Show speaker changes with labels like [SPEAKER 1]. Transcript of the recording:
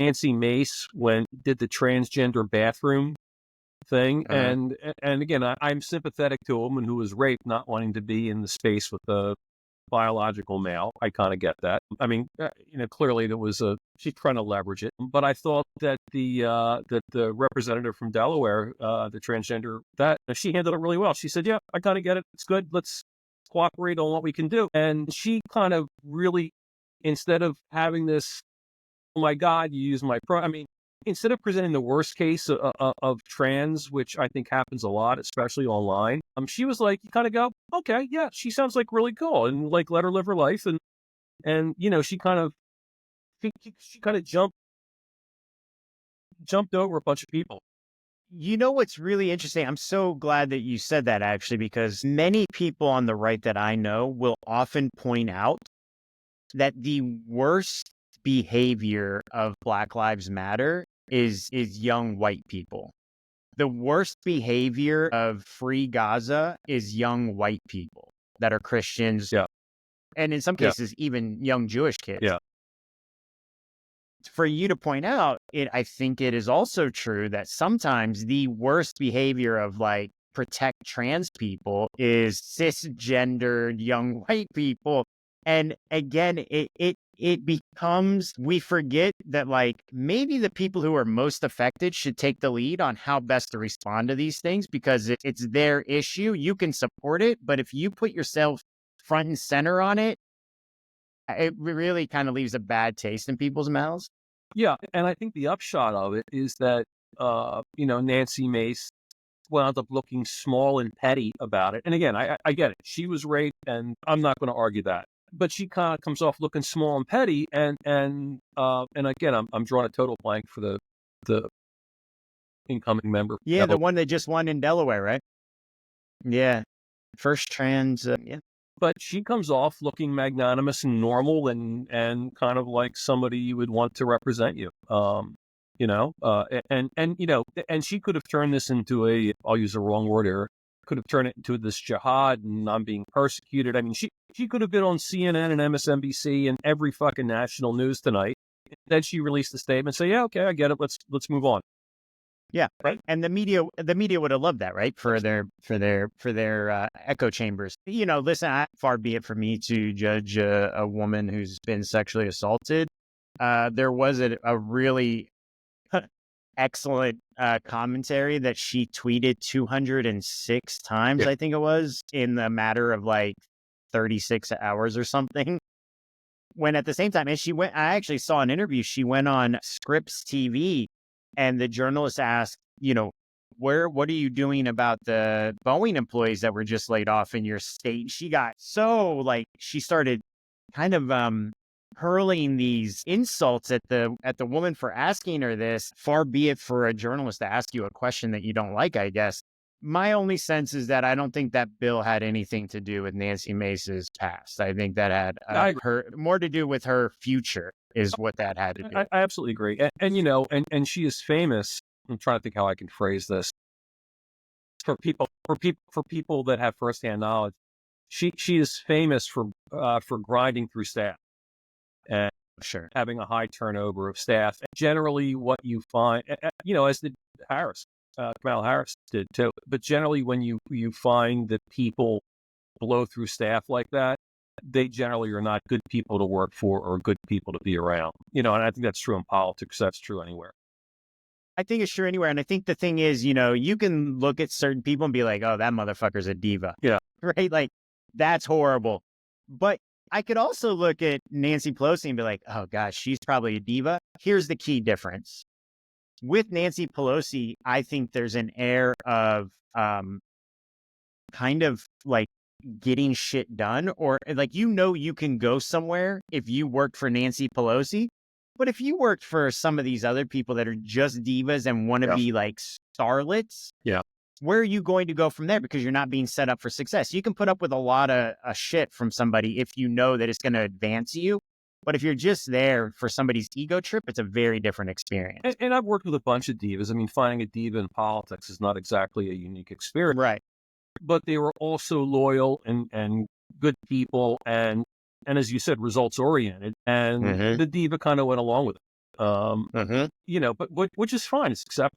[SPEAKER 1] Nancy Mace did the transgender bathroom thing. And again, I'm sympathetic to a woman who was raped, not wanting to be in the space with the biological male. I kind of get that. I mean, clearly she's trying to leverage it. But I thought that the representative from Delaware, the transgender, that she handled it really well. She said, "Yeah, I kind of get it. It's good. Let's cooperate on what we can do." And she kind of really, instead of having this, "Oh my God, you use my I mean, instead of presenting the worst case of trans, which I think happens a lot, especially online, she was like, you kind of go, okay, yeah, she sounds like really cool, and like let her live her life, and she kind of jumped over a bunch of people.
[SPEAKER 2] You know what's really interesting? I'm so glad that you said that, actually, because many people on the right that I know will often point out that the worst behavior of Black Lives Matter is young white people. The worst behavior of Free Gaza is young white people that are Christians.
[SPEAKER 1] Yeah.
[SPEAKER 2] And in some cases, even young Jewish kids.
[SPEAKER 1] Yeah.
[SPEAKER 2] For you to point out, I think it is also true that sometimes the worst behavior of like protect trans people is cisgendered young white people. And again, it becomes, we forget that like maybe the people who are most affected should take the lead on how best to respond to these things, because it's their issue. You can support it, but if you put yourself front and center on it, it really kind of leaves a bad taste in people's mouths.
[SPEAKER 1] Yeah, and I think the upshot of it is that, Nancy Mace wound up looking small and petty about it. And again, I get it. She was raped, and I'm not going to argue that. But she kind of comes off looking small and petty, and again, I'm drawing a total blank for the incoming member.
[SPEAKER 2] Yeah, the one that just won in Delaware, right? Yeah, first trans. Yeah.
[SPEAKER 1] But she comes off looking magnanimous and normal, and kind of like somebody you would want to represent you. And she could have turned this into I'll use the wrong word here, could have turned it into this jihad and I'm being persecuted. I mean, she could have been on CNN and MSNBC and every fucking national news tonight. Then she released a statement, say, yeah, okay, I get it. Let's move on.
[SPEAKER 2] Yeah, right. And the media would have loved that, right? For their echo chambers. Listen, far be it for me to judge a woman who's been sexually assaulted. There was a really excellent commentary that she tweeted 206 times, I think it was, in the matter of like 36 hours or something. When at the same time, and I actually saw an interview, she went on Scripps TV, and the journalist asked, what are you doing about the Boeing employees that were just laid off in your state? She got so she started kind of hurling these insults at the woman for asking her this. Far be it for a journalist to ask you a question that you don't like, I guess. My only sense is that I don't think that bill had anything to do with Nancy Mace's past. I think that had more to do with her future is what that had to do.
[SPEAKER 1] I absolutely agree. And she is famous. I'm trying to think how I can phrase this for people that have firsthand knowledge. She is famous for grinding through staff and having a high turnover of staff. And generally, what you find, as did Kamala Harris did too. But generally, when you find that people blow through staff like that, they generally are not good people to work for or good people to be around. And I think that's true in politics. That's true anywhere.
[SPEAKER 2] I think it's true anywhere. And I think the thing is, you can look at certain people and be like, oh, that motherfucker's a diva.
[SPEAKER 1] Yeah.
[SPEAKER 2] Right? Like, that's horrible. But I could also look at Nancy Pelosi and be like, oh, gosh, she's probably a diva. Here's the key difference. With Nancy Pelosi, I think there's an air of kind of like getting shit done, or like, you can go somewhere if you worked for Nancy Pelosi. But if you worked for some of these other people that are just divas and want to be like starlets, where are you going to go from there? Because you're not being set up for success. You can put up with a lot of shit from somebody if you know that it's going to advance you. But if you're just there for somebody's ego trip, it's a very different experience.
[SPEAKER 1] And I've worked with a bunch of divas. I mean, finding a diva in politics is not exactly a unique experience.
[SPEAKER 2] Right.
[SPEAKER 1] But they were also loyal and good people and as you said, results oriented. And the diva kind of went along with it. Um,
[SPEAKER 2] Mm-hmm.
[SPEAKER 1] but which is fine. It's acceptable.